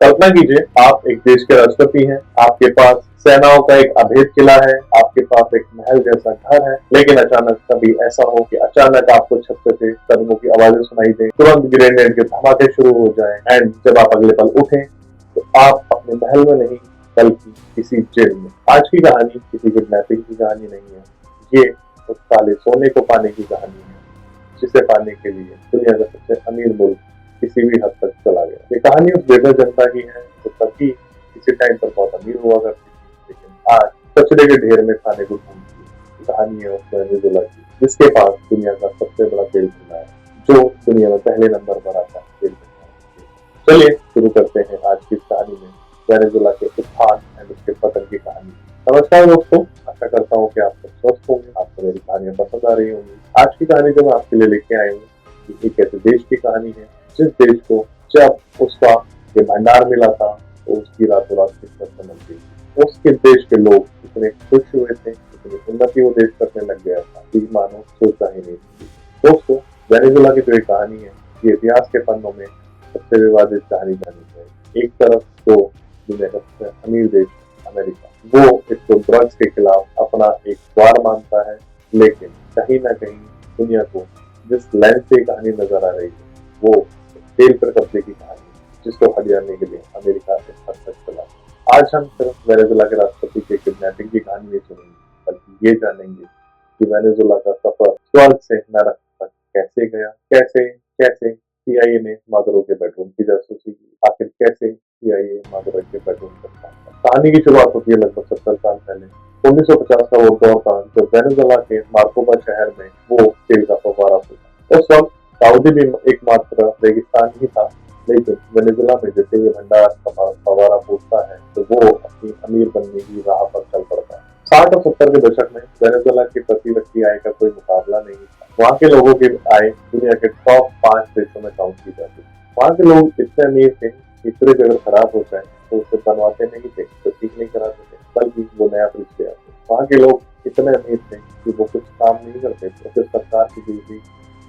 कल्पना कीजिए आप एक देश के राष्ट्रपति हैं, आपके पास सेनाओं का एक अभेद किला है, आपके पास एक महल जैसा घर है, लेकिन अचानक कभी ऐसा हो कि अचानक आपको छत से कदमों की आवाजें सुनाई दें, तुरंत ग्रेनेड के धमाके शुरू हो जाएं एंड जब आप अगले पल उठें तो आप अपने महल में नहीं बल्कि किसी जेल में। आज की कहानी किसी किडनैपिंग की कहानी नहीं है, ये उस काले सोने को पाने की कहानी है जिसे पाने के लिए दुनिया का सबसे अमीर मुल्क किसी भी हद तक चला गया। ये कहानी उस बेघर जनता की है जो तभी किसी टाइम पर बहुत अमीर हुआ करती थी, लेकिन आज कचरे के ढेर में खाने को ढूंढती है। कहानी है उस वेनेजुएला की जिसके पास दुनिया का सबसे बड़ा तेल भंडार है, जो दुनिया में पहले नंबर पर आता है तेल भंडार। चलिए शुरू करते हैं आज की इस कहानी में वेनेजुएला के उत्थान एंड उसके पतन की कहानी। नमस्कार दोस्तों, आशा करता हूँ कि आप सब स्वस्थ होंगे, आपको मेरी कहानियां पसंद आ रही होंगी। आज की कहानी जो मैं आपके लिए लेके आए हूँ एक ऐसे देश की कहानी है जिस देश को जब उसका ये भंडार मिला था तो उसकी रातों रात किस्मत बदल गई। उसके देश के लोग इतने खुश हुए थे, इतनी उन्नति वो देश करने लग गया था कि मानो सोचा ही नहीं थी। दोस्तों, वेनेजुएला की जो ये कहानी है ये इतिहास के पन्नों में सबसे विवादित कहानी बनी है। एक तरफ तो दुनिया का सबसे अमीर देश अमेरिका, वो इसको ड्रग्स के खिलाफ अपना एक वार मानता है, लेकिन कहीं ना कहीं दुनिया को जिस लेंस से कहानी नजर आ रही है वो तेल पर कब्जे की कहानी है जिसको हरियाने के लिए अमेरिका इस हद तक चला। आज हम सिर्फ वेनेजुएला के राष्ट्रपति के किडनैपिंग की कहानी नहीं सुनेंगे, बल्कि ये जानेंगे कि वेनेजुएला का सफर स्वर्ग से नरक तक कैसे गया, कैसे कैसे सीआईए ने मादुरो के बेडरूम की जासूसी की, आखिर कैसे सीआईए मादुरो के बेडरूम तक पहुंचा। कहानी की शुरुआत होती है लगभग 70 साल पहले। 1950 का वो दौर था जब वेनेजुएला के मार्कोबा शहर में वो तेल का फव्वारा फूटा। उस वक्त सऊदी भी एकमात्र रेगिस्तान ही था, लेकिन वेनेजुएला में जैसे ये भंडार का फव्वारा फूटता है तो वो अपनी अमीर बनने की राह पर चल पड़ता है। 60 और 70 के दशक में वेनेजुएला की प्रति व्यक्ति आय का कोई मुकाबला नहीं था। वहाँ के लोगों की आय दुनिया के टॉप 5 देशों में काउंट की जाती थी। वहाँ के लोग इतने अमीर थे कि फ्रिज अगर खराब हो जाए तो उसे बनवाते नहीं थे, तो ठीक नहीं कराते थे, बल्कि वो नया फ्रिज ले आते। वहाँ के लोग इतने अमीर थे कि वो कुछ काम नहीं करते तो सिर्फ सरकार की दी हुई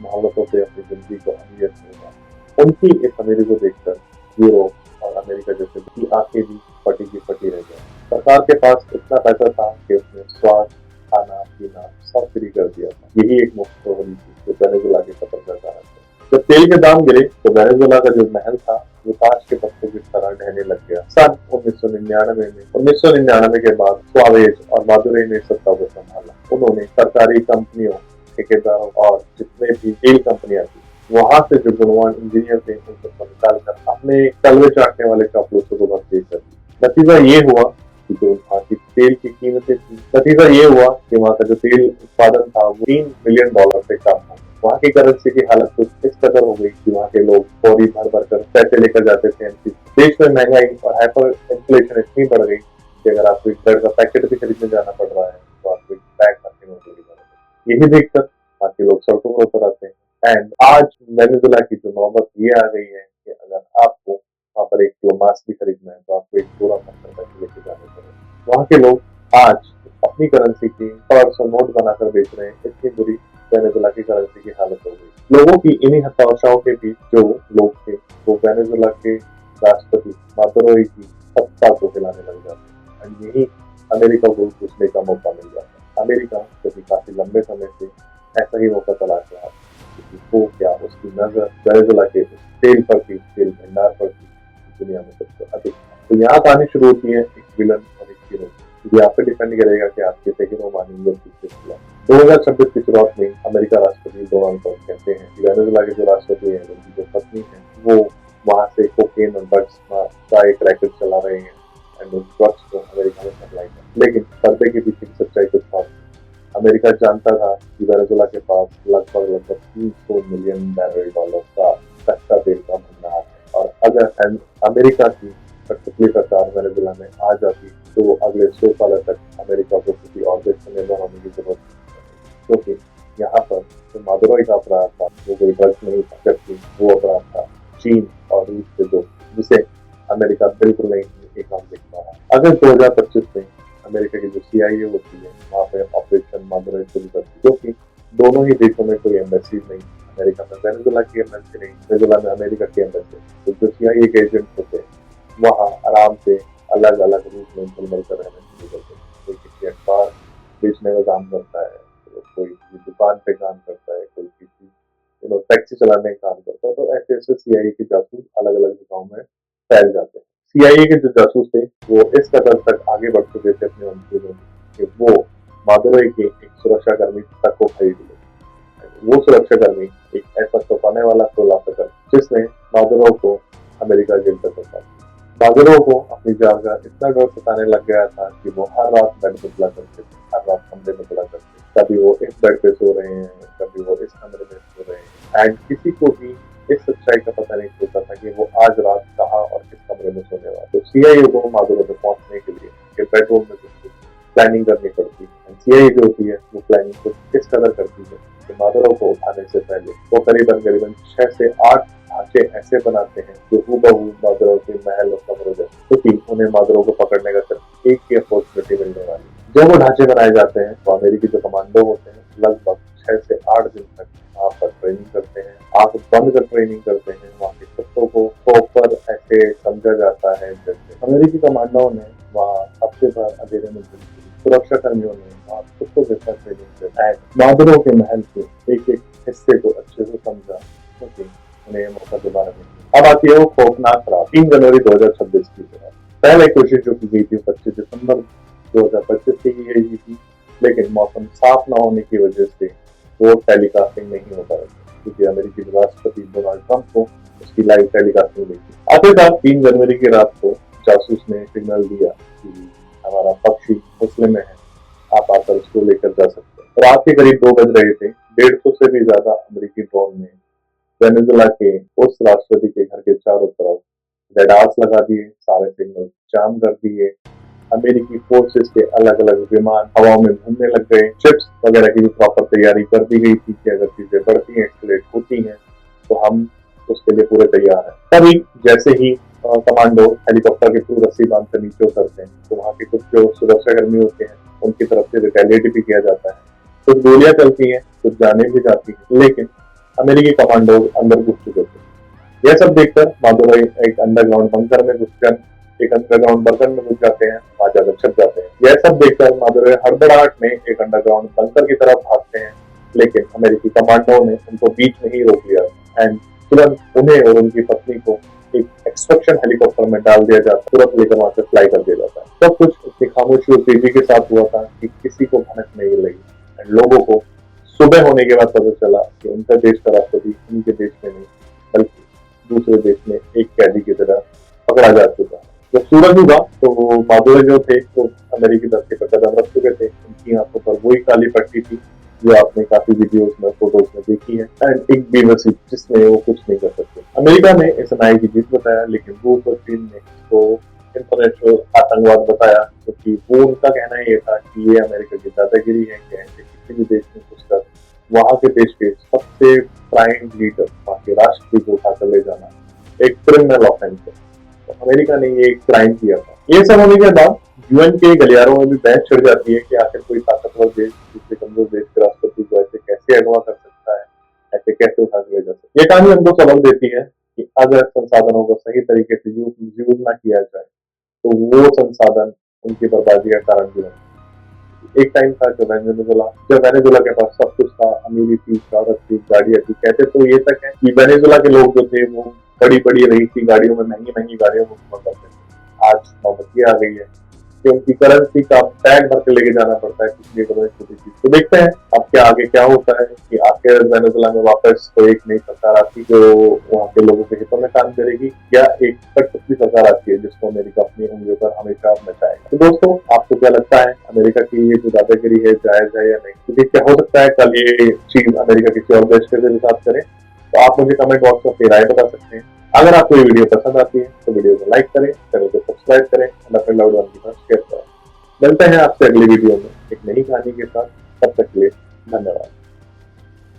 मोहब्बतों से अपनी जिंदगी को अमीरियत मिलता। उनकी इस अमीरी को देखकर यूरोप और अमेरिका जैसे की आंखें भी फटी की फटी रह गई। सरकार के पास इतना पैसा था कि उसने स्वास्थ्य, खाना पीना सब फ्री कर दिया था। यही एक मुफ्त खबरी थी जो वेनेजुएला के सफर का कारण था। जब तेल के दाम गिरे तो वेनेजुएला का जो महल था वो ताश के पत्तों की तरह ढहने लग गया। सन 1999 के बाद सुआरेज और मादुरो ने सत्ता को संभाला। उन्होंने सरकारी कंपनियों, ठेकेदारों और जितने भी तेल कंपनियां थी वहां से जो गुणवान इंजीनियर थे उन सबको निकालकर अपने तलवे चाटने वाले चापलूसों को भर्ती कर दिया। नतीजा ये हुआ कि जो वहाँ की तेल की कीमतें थी, नतीजा ये हुआ कि वहाँ का जो तेल उत्पादन था वो $3 मिलियन से कम हो। वहाँ की करेंसी की हालत कुछ इस कदर हो गई कि वहाँ के लोग फौरी भर भर कर पैसे लेकर जाते थे। देश में महंगाई और हाइपर इन्फ्लेशन इतनी बढ़ गई कि अगर आपको एक ब्रेड का पैकेट भी खरीदने जाना पड़ रहा है तो आपको एक बैग खरीदने की जरूरत है। यही देखकर बाकी लोग सड़कों पर उतर आते हैं। एंड आज वेनेजुएला की जो नौबत ये आ गई है कि अगर आपको वहाँ पर एक किलो मांस भी खरीदना है तो आपको एक पूरा पत्थर पैसे लेके जाने पड़ेगा। वहाँ के लोग आज अपनी करेंसी की 100 नोट बनाकर बेच रहे हैं। इतनी बुरी वेनेजुएला की करेंसी की हालत हो गई। लोगों की इन्हीं हताशाओं के बीच जो लोग थे वो वेनेजुएला के राष्ट्रपति मादुरो की सत्ता को हिलाने लग जाते हैं। यही अमेरिका को घुसने का मौका मिल जाता है। अमेरिका जो कि काफी लंबे समय से ऐसा ही मौका तलाश रहा था, वो क्या उसकी नजर वेनेजुएला के तेल पर थी, तेल भंडार पर थी, दुनिया में सबसे अधिक। तो यहाँ कहानी शुरू होती है एक विलन और एक हीरो। ये आप पे डिपेंड करेगा कि आप किसे हीरो मानेंगे और किसके खिलाफ। 2026 की शुरुआत में अमेरिका राष्ट्रपति डोनाल्ड ट्रंप कहते हैं कि वेनेजुएला के जो राष्ट्रपति हैं उनकी जो पत्नी है वो वहाँ से कोकेन और ड्रग्स का एक रैकेट चला रहे हैं एंड उस ड्रग्स को अमेरिका में सप्लाई कर। लेकिन पर्दे के पीछे की सच्चाई कुछ और। अमेरिका जानता था कि वेनेजुएला के पास लगभग 300 मिलियन बैरल डॉलर का कच्चा तेल का भंडार है और अगर अमेरिका की कठपुतली सरकार वेनेजुएला में आ जाती तो वो अगले 100 साल तक अमेरिका को किसी और देश में निर्भर होने की जरूरत नहीं, क्योंकि यहाँ पर जो मादुरो का अपराध था वो कोई ड्रग्स नहीं था, जबकि वो अपराध था चीन और रूस से जो जिसे अमेरिका बिल्कुल नहीं एक काम देख पा रहा। अगस्त 2025 में अमेरिका की जो सीआईए होती है वहाँ पे ऑपरेशन मादुरो शुरू करती, क्योंकि दोनों ही देशों में कोई एम्बेसी नहीं, अमेरिका में वेनेजुएला की एम्बेसी नहीं, वेनेजुएला में अमेरिका की एम्बेसी। तो जो सीआईए के एजेंट होते हैं वहाँ आराम से अलग अलग रूप में घुल कर रहने शुरू कर देते। कोई किसी अखबार बेचने का काम करता है, तो कोई किसी दुकान पे काम करता है, कोई किसी टैक्सी चलाने का काम करता है। तो ऐसे ऐसे CIA के जासूस अलग अलग जगहों में फैल जाते हैं। CIA के जो जासूस थे वो इस कदर तक आगे बढ़ चुके थे अपने मंसूबों में कि वो मादुरई के एक सुरक्षाकर्मी तक को खरीद लिए। वो सुरक्षाकर्मी एक ऐसा छुपाने वाला खुलासा कर जिसने मादुरो को अमेरिका जेल तक पहुंचा। मादुरो को अपनी जगह इतना डर सताने लग गया था कि वो हर रात बेड पे चला करते थे, हर रात कमरे में चला करते। कभी वो इस बेड पे सो रहे हैं, कभी वो इस कमरे में सो रहे हैं, एंड किसी को भी इस सच्चाई का पता नहीं चलता था कि वो आज रात कहाँ और किस कमरे में सोने वाला। तो CIA को मादुरो में पहुंचने के लिए बेडरूम में प्लानिंग करनी पड़ती है। CIA जो होती है वो प्लानिंग को किस कदर करती है कि मादुरो को उठाने से पहले वो करीबन 6 से 8 ढांचे ऐसे बनाते हैं जो हूबहू मादुरो के महल और कमरों जैसे, क्योंकि उन्हें मादुरो को पकड़ने का सिर्फ एक ही अपॉर्चुनिटी मिलने वाली है। जब वो ढांचे बनाए जाते हैं तो अमेरिकी जो कमांडो होते हैं लगभग 6 से 8 दिन तक वहाँ पर ट्रेनिंग करते हैं, आंख बंद कर ट्रेनिंग करते हैं। वहाँ के कुत्तों को प्रॉपर ऐसे समझा जाता है जैसे अमेरिकी कमांडों ने वहाँ हफ्ते भर अंधेरे में सुरक्षा कर्मियों ने वहाँ कुत्तों के साथ ट्रेनिंग किया। मादुरो के महल के एक एक हिस्से को अच्छे से समझा क्योंकि उन्हें मौका दोबारा मिला। अब आती है वो खौफनाक रात 3 जनवरी 2026 की रात। पहले कोशिश जो की गई थी 25 दिसंबर 2025 की गई थी, लेकिन मौसम साफ न होने की वजह से वो टेलीकास्टिंग नहीं हो पा रही क्योंकि अमेरिकी राष्ट्रपति डोनाल्ड ट्रंप को उसकी लाइव टेलीकास्टिंग नहीं थी। आखिरकार 3 जनवरी की रात को जासूस ने सिग्नल दिया कि हमारा पक्षी घोंसले में है, आप आकर उसको लेकर जा सकते हैं। रात के करीब 2 बज रहे थे। 150 से भी ज्यादा अमेरिकी ड्रोन ने वेनेजुएला के उस राष्ट्रपति के घर के चारों तरफ रडार्स लगा दिए, सारे सिग्नल जाम कर दिए। अमेरिकी फोर्सेस के अलग अलग विमान हवाओं में घूमने लग गए। चिप्स वगैरह की भी प्रॉपर तैयारी कर दी गई थी कि अगर चीजें बढ़ती हैं, एक्सलेट होती हैं, तो हम उसके लिए पूरे तैयार हैं। तभी जैसे ही कमांडो हेलीकॉप्टर के थ्रू रस्सी बांध कर नीचे उतरते हैं तो वहाँ के कुछ जो सुरक्षाकर्मी होते हैं उनकी तरफ से रिटेलिएट भी किया जाता है। कुछ गोलियां चलती हैं, कुछ जाने भी जाती हैं, लेकिन अमेरिकी कमांडो अंदर घुस चुके थे। यह सब देखकर मादुरो एक अंडरग्राउंड बंकर में घुस जाते हैं, वहां जाकर छप जाते हैं। यह सब देखकर मादुरो हड़बड़ाहट में एक अंडरग्राउंड बंकर की तरफ भागते हैं, लेकिन अमेरिकी कमांडो ने उनको बीच में ही रोक लिया एंड तुरंत उन्हें और उनकी पत्नी को एक एक्सट्रैक्शन हेलीकॉप्टर में डाल दिया जाता है, तुरंत लेकर वहां से फ्लाई कर दिया जाता है। सब कुछ उतनी खामोशी और तेजी के साथ हुआ था कि किसी को भनक नहीं लगी। एंड लोगों को सुबह होने के बाद पता चला कि उनका देश का राष्ट्रपति उनके देश में नहीं बल्कि दूसरे देश में एक कैदी की तरह पकड़ा जा चुका है। जब सूरज उगा तो मादुरो जो थे वो अमेरिकी धरती पर कदम रख चुके थे। उनकी आंखों पर वही काली पट्टी थी जो आपने काफी वीडियोस में, फोटोज में देखी है, एंड एक बेबसी जिसमें वो कुछ नहीं कर सकते। अमेरिका ने इस न्याय की जीत बताया, लेकिन रूस और चीन ने इसको इंटरनेशनल आतंकवाद बताया क्योंकि वो उनका कहना ये था कि ये अमेरिका की दादागिरी है कि ऐसे किसी भी देश में घुसकर वहां के देश के सबसे प्राइम लीडर, वहां के राष्ट्रपति को उठाकर ले जाना एक क्रिमिनल ऑफेंस है। तो अमेरिका ने ये एक क्राइम किया था। ये सब होने के बाद UN के गलियारों में भी बहस छिड़ जाती है कि आखिर कोई ताकतवर देश दूसरे कमजोर देश के राष्ट्रपति को ऐसे कैसे अगवा कर सकता है, ऐसे कैसे उठा के ले जा सकता है। ये कहानी हमको सबक देती है कि अगर संसाधनों को सही तरीके से यूज ना किया जाए तो वो संसाधन उनकी बर्बादी का कारण भी बने। एक टाइम था जब वेनेजुएला के पास सब कुछ था, अमीरी थी, शौहरत थी, गाड़ियां थी। कहते तो ये तक है कि वेनेजुएला के लोग जो थे वो बड़ी बड़ी रही थी गाड़ियों में, महंगी गाड़ियों में घुमा करते थे। आज नौबत आ गई है कि उनकी करेंसी का बैग भर के लेके जाना पड़ता है कुछ छोटी चीज। तो देखते हैं अब क्या आगे क्या होता है कि आखिर वेनेजुएला में वापस कोई एक नई सरकार आती जो वहाँ के लोगों के हितों में काम करेगी, या एक कठपुतली सरकार आती है जिसको अमेरिका अपनी उंगलियों पर हमेशा नचाएगा। तो दोस्तों, आपको क्या लगता है अमेरिका की ये जो दादागिरी है जायज है या नहीं? क्योंकि क्या हो सकता है कल ये चीज अमेरिका किसी और देश के साथ करे। तो आप मुझे कमेंट बॉक्स में अपनी राय बता सकते हैं। अगर आपको ये वीडियो पसंद आती है तो वीडियो को लाइक करें, चैनल को सब्सक्राइब करें और अपने लव्ड वन के साथ शेयर करें। मिलते हैं आपसे अगली वीडियो में एक नई कहानी के साथ। तब तक के लिए धन्यवाद।